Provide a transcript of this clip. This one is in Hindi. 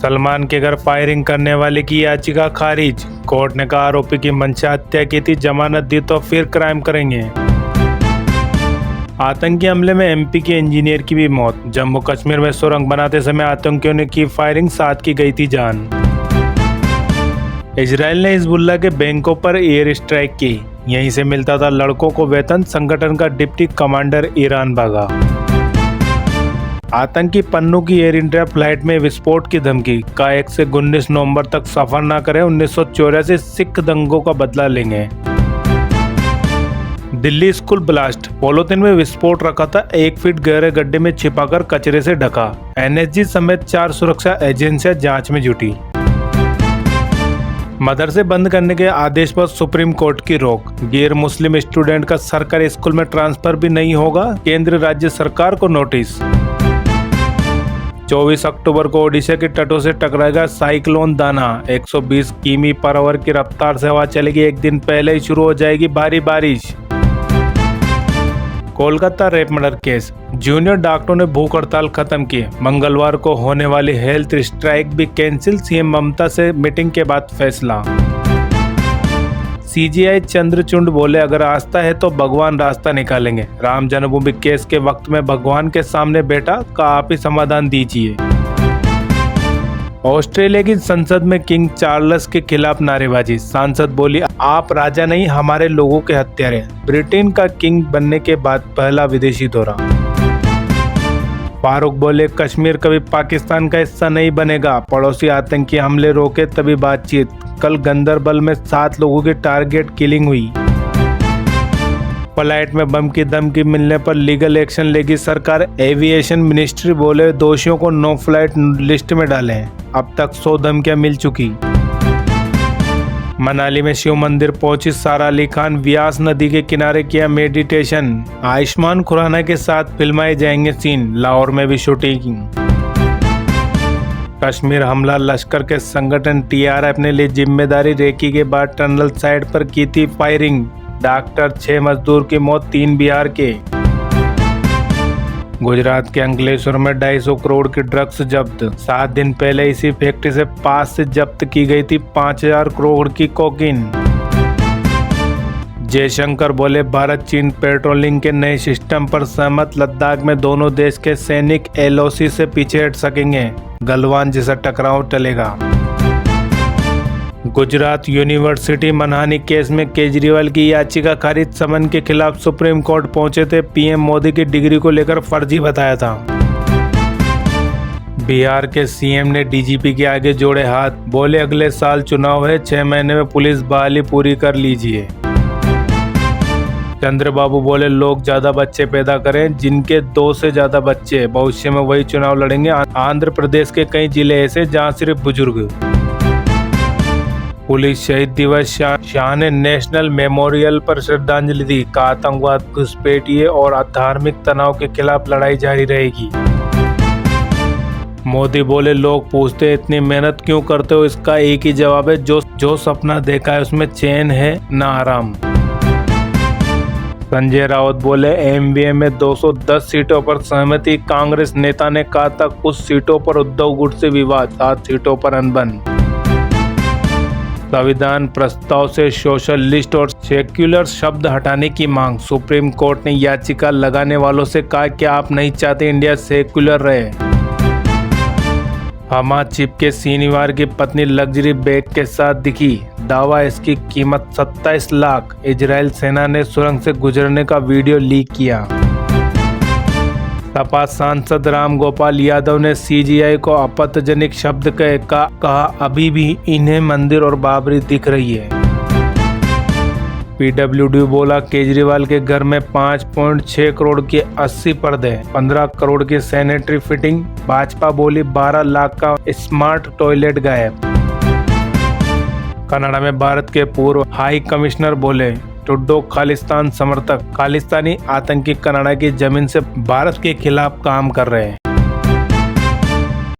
सलमान के घर फायरिंग करने वाले की याचिका खारिज। कोर्ट ने कहा आरोपी की मंशा हत्या की थी, जमानत दी तो फिर क्राइम करेंगे। आतंकी हमले में एमपी के इंजीनियर की भी मौत। जम्मू कश्मीर में सुरंग बनाते समय आतंकियों ने की फायरिंग, 7 की गई थी जान। इजराइल ने हिजबुल्लाह के बैंकों पर एयर स्ट्राइक की, यहीं से मिलता था लड़कों को वेतन। संगठन का डिप्टी कमांडर ईरान भागा। आतंकी पन्नू की एयर इंडिया फ्लाइट में विस्फोट की धमकी, का 1 से 19 नवंबर तक सफर न करें, 1984 सिख दंगों का बदला लेंगे। दिल्ली स्कूल ब्लास्ट, पॉलीथिन में विस्फोट रखा था, 1 फीट गहरे गड्ढे में छिपाकर कचरे से ढका। एनएसजी समेत 4 सुरक्षा एजेंसियां जांच में जुटी। मदरसे बंद करने के आदेश पर सुप्रीम कोर्ट की रोक। गैर मुस्लिम स्टूडेंट का सरकारी स्कूल में ट्रांसफर भी नहीं होगा, केंद्र राज्य सरकार को नोटिस। 24 अक्टूबर को ओडिशा के तटों से टकराएगा साइक्लोन दाना। 120 किमी पर आवर की रफ्तार से हवा चलेगी, एक दिन पहले ही शुरू हो जाएगी भारी बारिश। Kolkata rape murder case, junior डॉक्टरों ने भूख हड़ताल खत्म की। मंगलवार को होने वाली हेल्थ स्ट्राइक भी कैंसिल, सीएम ममता से मीटिंग के बाद फैसला। सीजीआई चंद्रचूड़ बोले अगर आस्था है तो भगवान रास्ता निकालेंगे। राम जन्मभूमि केस के वक्त में भगवान के सामने बैठा, का आप ही समाधान दीजिए। ऑस्ट्रेलिया की संसद में किंग चार्ल्स के खिलाफ नारेबाजी, सांसद बोली आप राजा नहीं हमारे लोगों के हत्यारे। ब्रिटेन का किंग बनने के बाद पहला विदेशी दौरा। फारूक बोले कश्मीर कभी पाकिस्तान का हिस्सा नहीं बनेगा, पड़ोसी आतंकी हमले रोके तभी बातचीत। कल गंदरबल में 7 लोगों की टारगेट किलिंग हुई। फ्लाइट में बम की धमकी मिलने पर लीगल एक्शन लेगी सरकार। एविएशन मिनिस्ट्री बोले दोषियों को नो फ्लाइट लिस्ट में डालें, अब तक 100 धमकियां मिल चुकी। मनाली में शिव मंदिर पहुंची सारा अली खान, व्यास नदी के किनारे किया मेडिटेशन। आयुष्मान खुराना के साथ फिल्माए जाएंगे सीन, लाहौर में भी शूटिंग। कश्मीर हमला, लश्कर के संगठन टीआरएफ ने ली जिम्मेदारी। रेकी के बाद टनल साइड पर की थी फायरिंग, डॉक्टर 6 मजदूर की मौत, 3 बिहार के। गुजरात के अंकलेश्वर में 250 करोड़ की ड्रग्स जब्त। 7 दिन पहले इसी फैक्ट्री से पास से जब्त की गई थी 5000 करोड़ की कोकीन। जयशंकर बोले भारत चीन पेट्रोलिंग के नए सिस्टम पर सहमत। लद्दाख में दोनों देश के सैनिक एलओसी से पीछे हट सकेंगे, गलवान जैसा टकराव टलेगा। गुजरात यूनिवर्सिटी मनहानि केस में केजरीवाल की याचिका खारिज, समन के खिलाफ सुप्रीम कोर्ट पहुंचे थे। पीएम मोदी की डिग्री को लेकर फर्जी बताया था। बिहार के सीएम ने डीजीपी के आगे जोड़े हाथ, बोले अगले साल चुनाव है, 6 महीने में पुलिस बहाली पूरी कर लीजिए। चंद्रबाबू बोले लोग ज्यादा बच्चे पैदा करें, जिनके 2 से ज्यादा बच्चे भविष्य में वही चुनाव लड़ेंगे। आंध्र प्रदेश के कई जिले ऐसे जहां सिर्फ बुजुर्ग। पुलिस शहीद दिवस, शाह ने नेशनल मेमोरियल पर श्रद्धांजलि दी। का आतंकवाद, घुसपैठिए और धार्मिक तनाव के खिलाफ लड़ाई जारी रहेगी। मोदी बोले लोग पूछते हैं इतनी मेहनत क्यों करते हो, इसका एक ही जवाब है, जो सपना देखा है उसमें चैन है ना आराम। संजय राउत बोले एमबीए में 210 सीटों पर सहमति। कांग्रेस नेता ने कहा था कुछ सीटों पर उद्धव गुट से विवाद, 7 सीटों पर अनबन। संविधान प्रस्ताव से सोशलिस्ट और सेक्युलर शब्द हटाने की मांग, सुप्रीम कोर्ट ने याचिका लगाने वालों से कहा कि आप नहीं चाहते इंडिया सेक्युलर रहे। हमा चिप के शनिवार की पत्नी लग्जरी बैग के साथ दिखी, दावा इसकी कीमत 27 लाख। इजराइल सेना ने सुरंग से गुजरने का वीडियो लीक किया। सपा सांसद राम गोपाल यादव ने सीजीआई को आपत्तिजनक शब्द कहा अभी भी इन्हें मंदिर और बाबरी दिख रही है। पीडब्ल्यूडी बोला केजरीवाल के घर में 5.6 करोड़ के 80 पर्दे, 15 करोड़ की सैनिटरी फिटिंग। भाजपा बोली 12 लाख का स्मार्ट टॉयलेट गायब। कनाडा में भारत के पूर्व हाई कमिश्नर बोले ट्रुडो खालिस्तान समर्थक, खालिस्तानी आतंकी कनाडा की जमीन से भारत के खिलाफ काम कर रहे हैं।